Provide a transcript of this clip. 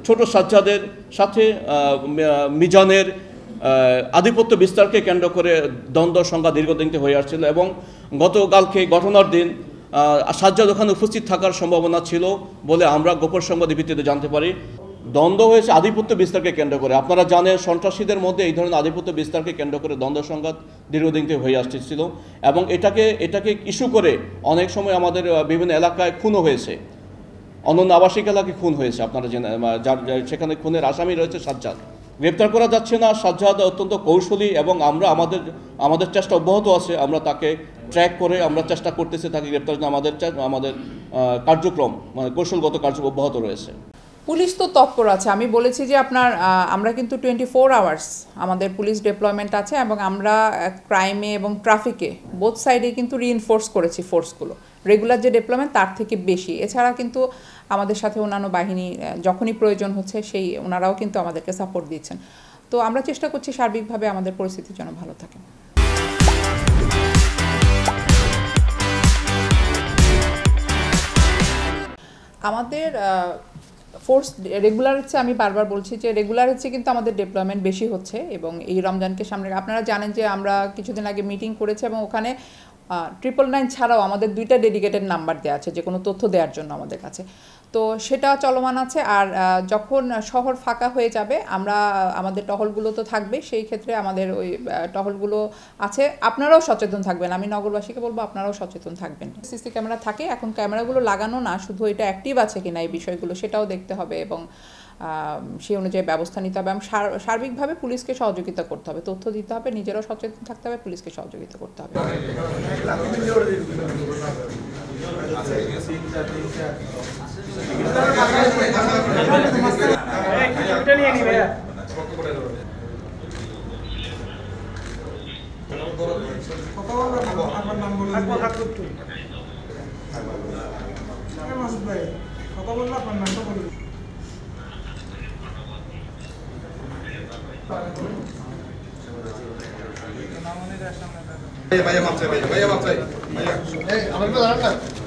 ছোট সাজ্জাদের সাথে মিজানের আধিপত্য বিস্তারকে কেন্দ্র করে দ্বন্দ্ব সংঘাত দীর্ঘদিন হয়ে আসছিল এবং গতকালকে ঘটনার দিন সাজ্জাদ ওখানে উপস্থিত থাকার সম্ভাবনা ছিল বলে আমরা গোপন সংবাদের ভিত্তিতে জানতে পারি। দ্বন্দ্ব হয়েছে আধিপত্য বিস্তারকে কেন্দ্র করে। আপনারা জানেন সন্ত্রাসীদের মধ্যে এই ধরনের আধিপত্য বিস্তারকে কেন্দ্র করে দ্বন্দ্ব সংঘাত দীর্ঘদিন থেকে হয়ে আসছিল এবং এটাকে ইস্যু করে অনেক সময় আমাদের বিভিন্ন এলাকায় খুনও হয়েছে, অনন্য আবাসিক এলাকায় খুন হয়েছে। আপনারা সেখানে খুনের আসামি রয়েছে সাজ্জাদ, গ্রেপ্তার করা যাচ্ছে না। সাজ্জাদ অত্যন্ত কৌশলী এবং আমরা আমাদের চেষ্টা অব্যাহত আছে। আমরা তাকে ট্র্যাক করে আমরা চেষ্টা করতেছি তাকে গ্রেপ্তার জন্য আমাদের কার্যক্রম মানে কৌশলগত কার্যক্রম অব্যাহত রয়েছে। পুলিশ তো তৎপর আছে। আমি বলেছি যে আমরা কিন্তু 24 আওয়ার্স আমাদের পুলিশ ডিপ্লয়মেন্ট আছে এবং আমরা ক্রাইমে এবং ট্রাফিকে বোথ সাইডে কিন্তু রিইনফোর্স করেছি ফোর্সগুলো। রেগুলার যে ডিপ্লয়মেন্ট তার থেকে বেশি। এছাড়া কিন্তু আমাদের সাথে অন্যান্য বাহিনী যখনই প্রয়োজন হচ্ছে ওনারাও কিন্তু আমাদেরকে সাপোর্ট দিচ্ছেন। তো আমরা চেষ্টা করছি সার্বিকভাবে আমাদের পরিস্থিতি যেন ভালো থাকে। আমাদের ফোর্স রেগুলার হচ্ছে, আমি বারবার বলছি যে রেগুলার হচ্ছে কিন্তু আমাদের ডিপ্লয়মেন্ট বেশি হচ্ছে এবং এই রমজানকে সামনে আপনারা জানেন যে আমরা কিছুদিন আগে মিটিং করেছি এবং ওখানে 999 ছাড়াও আমাদের 2টা ডেডিকেটেড নাম্বার দেওয়া আছে যে কোনো তথ্য দেওয়ার জন্য আমাদের কাছে। তো সেটা চলমান আছে। আর যখন শহর ফাঁকা হয়ে যাবে আমাদের টহলগুলো তো থাকবে, সেই ক্ষেত্রে আমাদের ওই টহলগুলো আছে। আপনারাও সচেতন থাকবেন, আমি নগরবাসীকে বলবো আপনারাও সচেতন থাকবেন। সিসি ক্যামেরা থাকে, এখন ক্যামেরাগুলো লাগানো না, শুধু এটা অ্যাক্টিভ আছে কিনা এই বিষয়গুলো সেটাও দেখতে হবে এবং সেই অনুযায়ী ব্যবস্থা নিতে হবে এবং সার্বিকভাবে পুলিশকে সহযোগিতা করতে হবে, তথ্য দিতে হবে, নিজেরাও সচেতন থাকতে হবে, পুলিশকে সহযোগিতা করতে হবে। ভাইয়া মাপ চাই, ভাইয়া মাপ চাই, ভাইয়া।